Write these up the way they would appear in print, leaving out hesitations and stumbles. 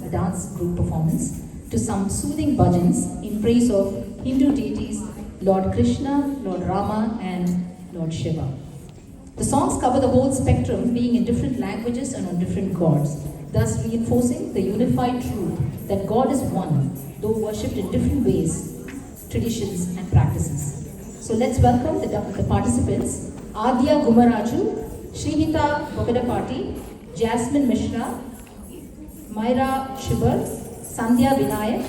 a dance group performance, to some soothing bhajans in praise of Hindu deities Lord Krishna, Lord Rama, and Lord Shiva. The songs cover the whole spectrum, being in different languages and on different chords, thus reinforcing the unified truth that God is one, though worshipped in different ways, traditions, and practices. So let's welcome the participants: Adya Gumaraju, Shrihita Bogadapati, Jasmine Mishra, Myra Shibar, Sandhya Vinayak,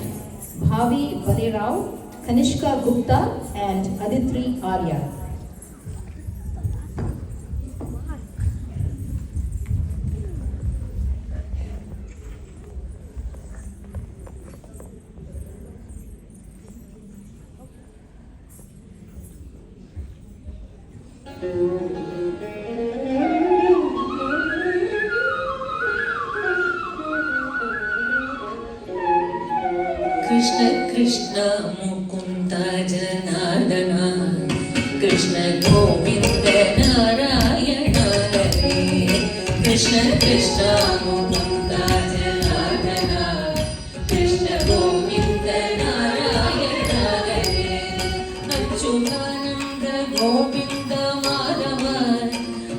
Bhavi Valerao, Kanishka Gupta, and Aditri Arya. Krishna Krishna Mukunda Janardana, Krishna Govinda Narayana Hare. Krishna Krishna Mukunda Janardana, Krishna Govinda Narayana Hare. Achyutananda Govinda Madhava,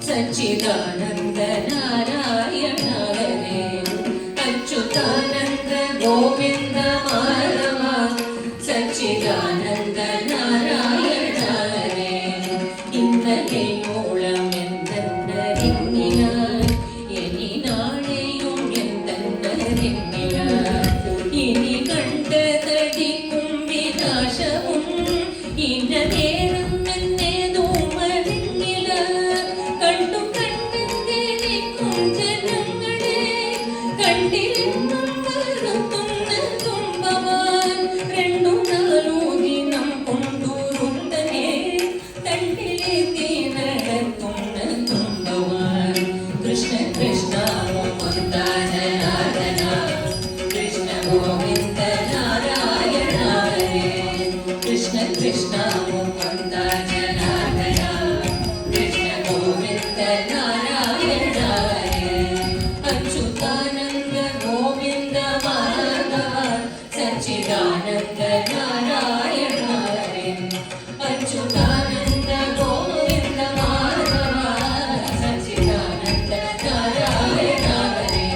Sachidananda Narayana Hare. Achyutananda Govinda Madhava, Sachidananda Narayana Hare. ഇന്നലെ മൂളം എന്തെന്നറിഞ്ഞില്ല, ഇനി നാളെയും എന്തെന്നറിഞ്ഞില്ല. ഇനി കണ്ടതടിക്കും വിനാശവും ഇന്ന നേരം എന്നേതും അറിഞ്ഞില്ല. കണ്ടു കണ്ടെന്നിരിക്കും ജനങ്ങളെ, കണ്ടിരുന്നും കരുത്തുന്ന തുമ്പവാൻ. രണ്ടു നാലു ദിനം കൊണ്ടുരുന്തനെ തണ്ടിലെത്തി നടത്തുന്ന തുമ്പവാൻ. കൃഷ്ണ കൃഷ്ണ മുകുന്ദ ജനാർദ്ദന, കൃഷ്ണ ഗോവിന്ദ നാരായണ ഹരേ. കൃഷ്ണ കൃഷ്ണ മുകുന്ദ ജനാർദ്ദന, കൃഷ്ണ ഗോവിന്ദ നാരായണ ഹരേ. അച്യുതാനന്ദ ഗോവിന്ദ മാധവ, സച്ചിദാനന്ദ നാരായണ ഹരേ. അച്യുതാനന്ദ ഗോവിന്ദ മാധവ, സച്ചിദാനന്ദ നാരായണ ഹരേ.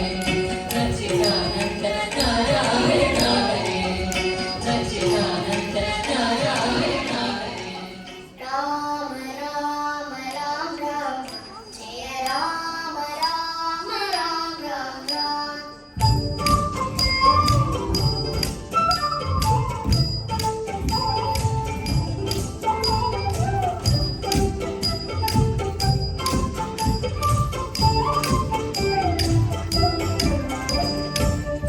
സച്ചിദാനന്ദ നാരായണ ഹരേ. സച്ചിദാനന്ദ നാരായണ ഹരേ. രാമ രാമ രാം രാം, ജയ രാമ രാമ രാം രാം രാം.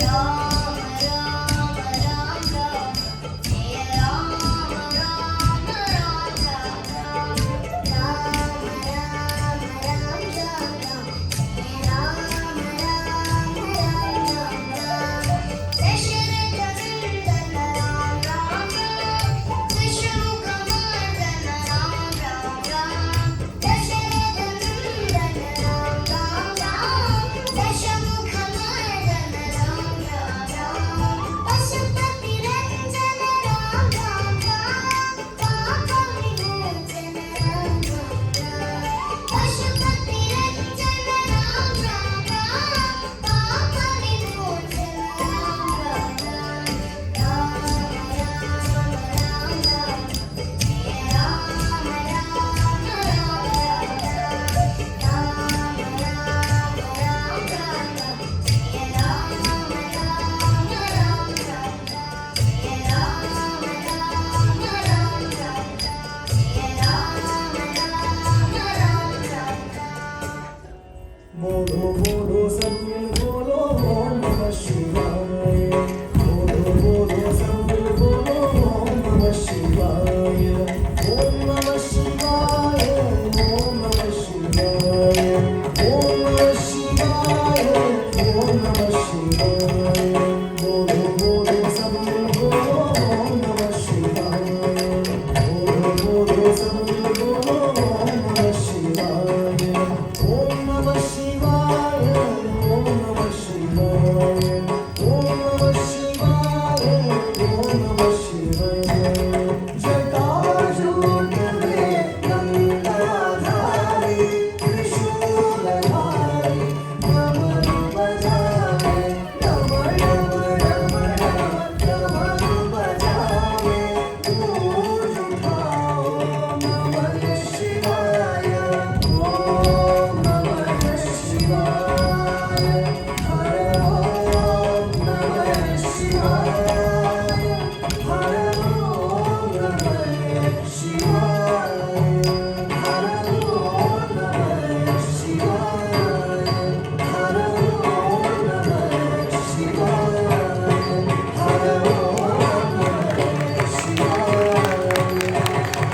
രാമ രാമ രാം രാം, ജയ രാമ രാമ രാം രാം രാം. രാമ രാമ രാം രാം രാം, ജയ രാമ രാമ രാം രാം രാം. ദശരഥനന്ദന രാം രാം രാം, ദശമുഖമർദ്ദന രാം രാം രാം. ദശരഥനന്ദന രാം രാം രാം, ദശമുഖമർദ്ദന രാം രാം രാം. പശുപതിരഞ്ജന രാം രാം രാം, പാപവിമോചന രാം രാം രാം. പശുപതിരഞ്ജന രാം രാം രാം, പാപവിമോചന രാം രാം രാം. രാമ രാമ രാം രാം, ജയ രാമ രാമ രാം രാം രാം. രാമ രാമ രാം രാം, ജയ രാമ രാമ രാം രാം രാം. ജയ രാമ രാമ രാം രാം, ജയ രാമ രാമ രാം രാം. बोलो बोलो सब मिल बोलो ओम नमः शिवाय। बोलो बोलो सब मिल बोलो ओम नमः शिवाय। ओम नमः शिवाय, ओम नमः शिवाय, ओम नमः शिवाय, ओम नमः शिवाय।